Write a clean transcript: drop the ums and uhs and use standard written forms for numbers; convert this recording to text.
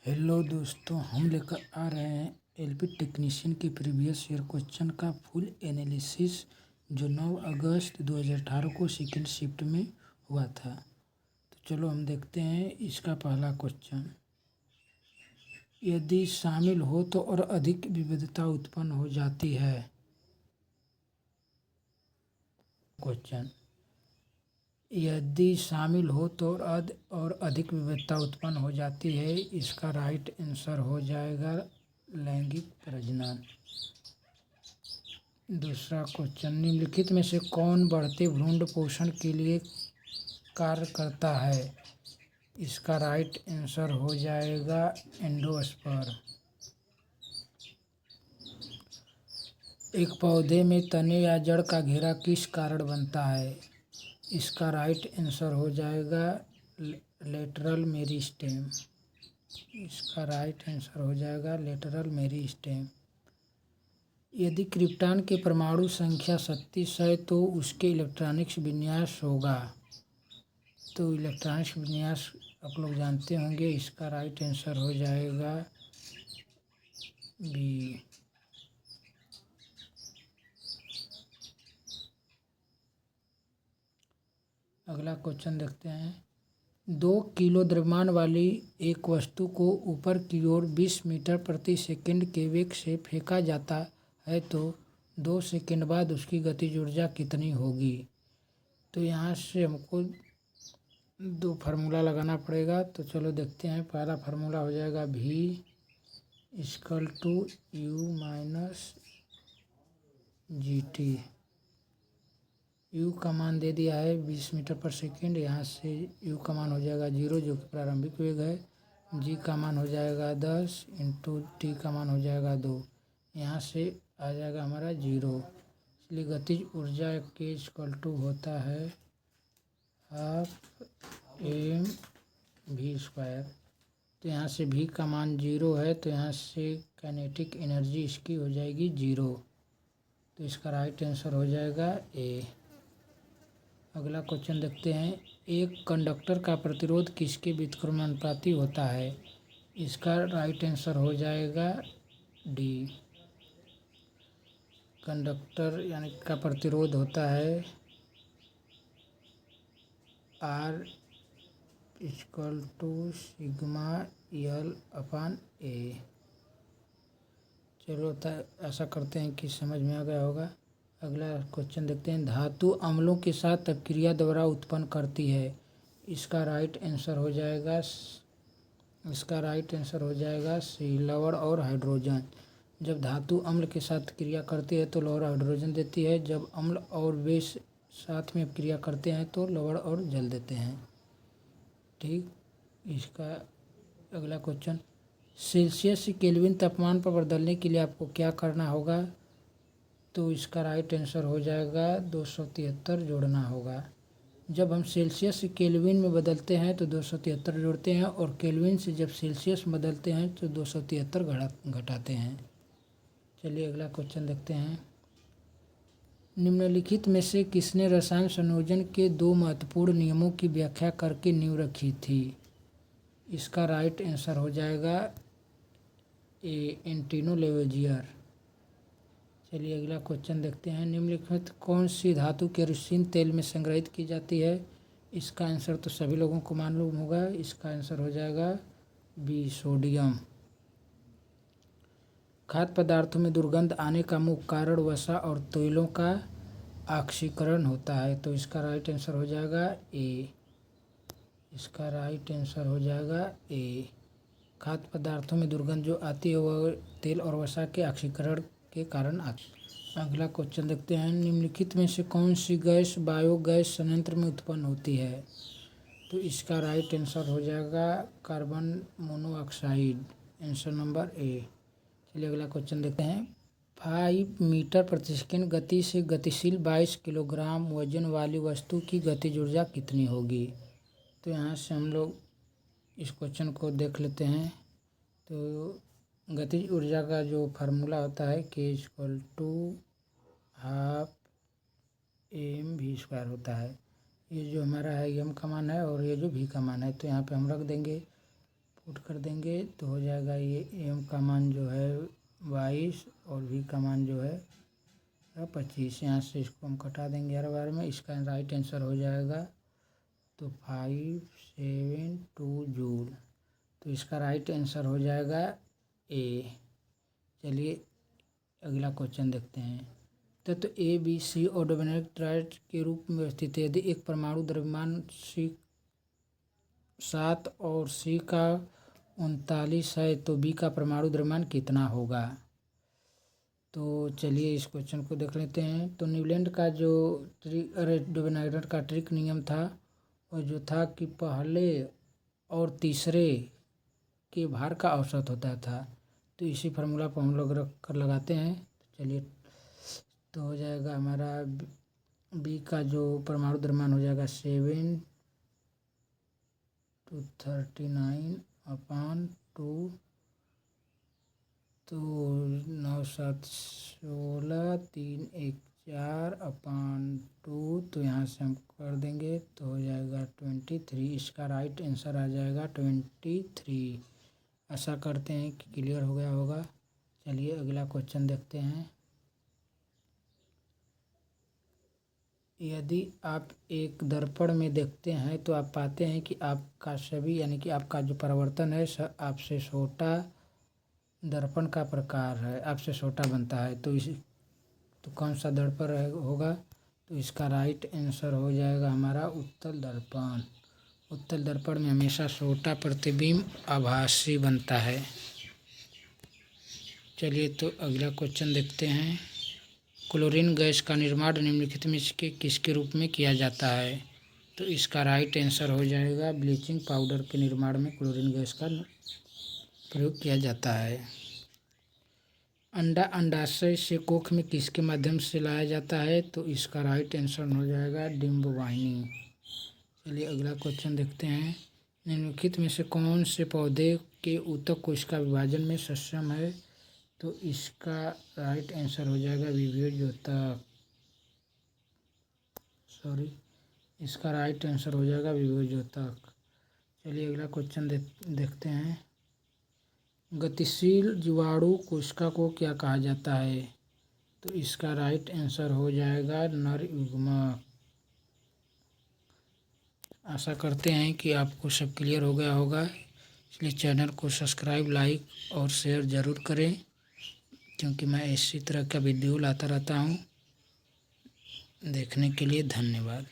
Hello दोस्तों, हम लेकर आ रहे हैं एलपी टेक्नीशियन के प्रीवियस ईयर क्वेश्चन का फुल एनालिसिस जो 9 अगस्त 2018 को सेकेंड शिफ्ट में हुआ था। तो चलो हम देखते हैं इसका पहला क्वेश्चन। यदि शामिल हो तो और अधिक विविधता उत्पन्न हो जाती है। क्वेश्चन यदि शामिल हो तो और अधिक विविधता उत्पन्न हो जाती है। इसका राइट आंसर हो जाएगा लैंगिक प्रजनन। दूसरा क्वेश्चन, निम्नलिखित में से कौन बढ़ते भ्रूण पोषण के लिए कार्य करता है। इसका राइट आंसर हो जाएगा एंडोस्पर्म। एक पौधे में तने या जड़ का घेरा किस कारण बनता है। इसका राइट आंसर हो जाएगा लेटरल मेरिस्टेम। इसका राइट आंसर हो जाएगा लेटरल मेरिस्टेम। यदि क्रिप्टॉन के परमाणु संख्या 36 है तो उसके इलेक्ट्रॉनिक्स विन्यास होगा। तो इलेक्ट्रॉनिक्स विन्यास आप लोग जानते होंगे। इसका राइट आंसर हो जाएगा बी। अगला क्वेश्चन देखते हैं। 2 किलो द्रव्यमान वाली एक वस्तु को ऊपर की ओर 20 मीटर प्रति सेकंड के वेग से फेंका जाता है तो 2 सेकंड बाद उसकी गतिज ऊर्जा कितनी होगी। तो यहाँ से हमको 2 फार्मूला लगाना पड़ेगा। तो चलो देखते हैं। पहला फार्मूला हो जाएगा V equal to U minus GT। U का मान दे दिया है 20 मीटर पर सेकेंड। यहाँ से U का मान हो जाएगा 0 जो कि प्रारंभिक वेग है। G का मान हो जाएगा 10 इंटू T का मान हो जाएगा 2। यहाँ से आ जाएगा हमारा 0। इसलिए गतिज ऊर्जा के इक्वल टू होता है ½ mv²। तो यहाँ से V का मान 0 है तो यहाँ से काइनेटिक एनर्जी इसकी हो जाएगी 0। तो इसका राइट आंसर हो जाएगा A। अगला क्वेश्चन देखते हैं। एक कंडक्टर का प्रतिरोध किसके व्युत्क्रमानुपाती होता है। इसका राइट आंसर हो जाएगा D। कंडक्टर यानी का प्रतिरोध होता है R equal to sigma L/A। चलो ऐसा करते हैं कि समझ में आ गया होगा। अगला क्वेश्चन देखते हैं। धातु अम्लों के साथ अपक्रिया द्वारा उत्पन्न करती है। इसका राइट आंसर हो जाएगा सी लवण और हाइड्रोजन। जब धातु अम्ल के साथ क्रिया करती है तो लवण हाइड्रोजन देती है। जब अम्ल और बेस साथ में क्रिया करते हैं तो लवण और जल देते हैं। ठीक। इसका अगला क्वेश्चन, सेल्सियस से केल्विन तापमान पर बदलने के लिए आपको क्या करना होगा। तो इसका राइट आंसर हो जाएगा 273 जोड़ना होगा। जब हम सेल्सियस से केल्विन में बदलते हैं तो 273 जोड़ते हैं और केल्विन से जब सेल्सियस में बदलते हैं तो 273 घटाते हैं। चलिए अगला क्वेश्चन देखते हैं। निम्नलिखित में से किसने रसायन संयोजन के 2 महत्वपूर्ण नियमों की व्याख्या करके नींव रखी थी। इसका राइट आंसर हो जाएगा एंटोनियो लेवेजियर। चलिए अगला क्वेश्चन देखते हैं। निम्नलिखित कौन सी धातु केरोसिन तेल में संग्रहित की जाती है। इसका आंसर तो सभी लोगों को मालूम होगा। इसका आंसर हो जाएगा बी सोडियम। खाद्य पदार्थों में दुर्गंध आने का मुख्य कारण वसा और तेलों का ऑक्सीकरण होता है। तो इसका राइट आंसर हो जाएगा ए। इसका राइट आंसर हो जाएगा ए। खाद्य पदार्थों में दुर्गंध जो आती है वह तेल और वसा के ऑक्सीकरण के कारण आती है। अगला क्वेश्चन देखते हैं। निम्नलिखित में से कौन सी गैस बायोगैस संयंत्र में उत्पन्न होती है। तो इसका राइट आंसर हो जाएगा carbon monoxide. Answer number A. चलिए अगला क्वेश्चन देखते हैं। 5 मीटर प्रति सेकंड गति से गतिशील 22 किलोग्राम वजन वाली वस्तु की गतिज ऊर्जा कितनी होगी। तो यहाँ से हम लोग इस क्वेश्चन को देख लेते हैं। तो गतिज ऊर्जा का जो फार्मूला होता है K इक्वल टू ½ mv² होता है। ये जो हमारा है m का मान है और ये जो v का मान है। तो यहाँ पे हम रख देंगे पुट कर देंगे तो हो जाएगा ये एम का मान जो है 22 और वी का मान जो है 25। यहाँ से इसको हम कटा देंगे हर बार में। इसका राइट आंसर हो जाएगा तो 572 जूल। तो इसका राइट आंसर हो जाएगा ए। चलिए अगला क्वेश्चन देखते हैं। तो ए बी सी ऑर्डोबेनेट ट्राइड के रूप में व्यवस्थित है। यदि एक परमाणु द्रव्यमान सी 7 और सी का 39 है तो बी का परमाणु द्रव्यमान कितना होगा। तो चलिए इस क्वेश्चन को देख लेते हैं। तो न्यूलैंड का जो ऑर्डोबेनेट का ट्रिक नियम था और जो था कि पहले और तीसरे के भार का औसत होता था। तो इसी फार्मूला पर हम लोग रख कर लगाते हैं। तो चलिए तो हो जाएगा हमारा बी का जो परमाणु द्रव्यमान हो जाएगा 7 to 39/2। तो 9 7 16 3 1 4/2। तो यहाँ से हम कर देंगे तो हो जाएगा 23। इसका राइट आंसर आ जाएगा 23। आशा करते हैं कि क्लियर हो गया होगा। चलिए अगला क्वेश्चन देखते हैं। यदि आप एक दर्पण में देखते हैं तो आप पाते हैं कि आपका छवि यानी कि आपका जो परावर्तन है आपसे छोटा दर्पण का प्रकार है, आपसे छोटा बनता है। तो कौन सा दर्पण होगा। तो इसका राइट आंसर हो जाएगा हमारा उत्तल दर्पण। उत्तल दर्पण में हमेशा छोटा प्रतिबिंब आभासी बनता है। चलिए तो अगला क्वेश्चन देखते हैं। क्लोरीन गैस का निर्माण निम्नलिखित में से किसके रूप में किया जाता है। तो इसका राइट आंसर हो जाएगा ब्लीचिंग पाउडर के निर्माण में क्लोरीन गैस का प्रयोग किया जाता है। अंडा अंडाशय से कोख में किसके माध्यम से लाया जाता है। तो इसका राइट आंसर हो जाएगा डिंब वाहिनी। चलिए अगला क्वेश्चन देखते हैं। निम्नलिखित में से कौन से पौधे के ऊतक कोशिका विभाजन में सक्षम है। तो इसका राइट आंसर हो जाएगा विभिन्न द्योतक। इसका राइट आंसर हो जाएगा विभिन्न द्योतक। चलिए अगला क्वेश्चन देखते हैं। गतिशील जीवाणु कोशिका को क्या कहा जाता है। तो इसका राइट आंसर हो जाएगा नर युग्मक। आशा करते हैं कि आपको सब क्लियर हो गया होगा। इसलिए चैनल को सब्सक्राइब लाइक और शेयर ज़रूर करें, क्योंकि मैं इसी तरह का वीडियो लाता रहता हूँ। देखने के लिए धन्यवाद।